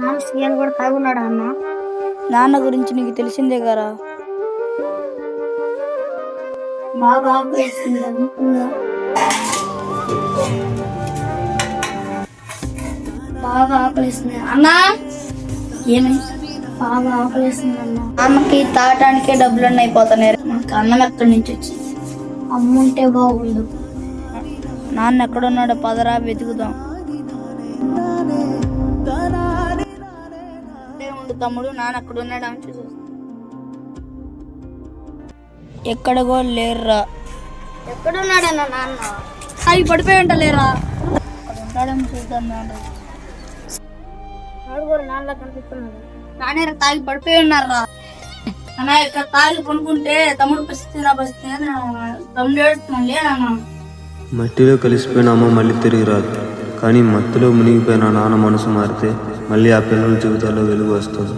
నాన్న సీఎల్ కూడా తాగున్నాడా అన్న? నాన్న గురించి నీకు తెలిసిందే కదా. బాగా ఆకలిస్తుంది అనుకున్నా. బాగా ఆకలిస్తుంది అన్నా. ఏమి బాగా ఆకలిస్తుంది అన్న. అమ్మకి తాగటానికే డబ్బులన్నీ అయిపోతున్నాయి. మనకి అన్నం ఎక్కడి నుంచి వచ్చింది? అమ్ముంటే బాగుండు. నాన్న ఎక్కడున్నాడో పదరా వెతుకుదాం. ఉండు తమ్ముడు, నాన్న ఎక్కడున్నాడు అని చూసి ఎక్కడగో లేర్రా. ఎక్కడున్నాడన్న నాన్న? అవి పడిపోయి ఉంటలేరా? అక్కడ ఉంటాడని చూద్దాం. నలుగురు నాన్నలా కనిపిస్తున్నాడు. నానేరా తాగి పడిపోయి ఉన్నారా? అన్న ఇక్కడ తాగి కొనుక్కుంటే తమ్ముడు పరిస్థితి నా పరిస్థితి తమ్ముడు ఏడుస్తున్నాలే నాన్న. మట్టిలో కలిసిపోయిన అమ్మ మళ్ళీ తిరిగి రాదు, కానీ మత్తులో మునిగిపోయిన నాన్న మనసు మారితే మళ్ళీ ఆ పిల్లల జీవితాల్లో వెలుగు వస్తుంది.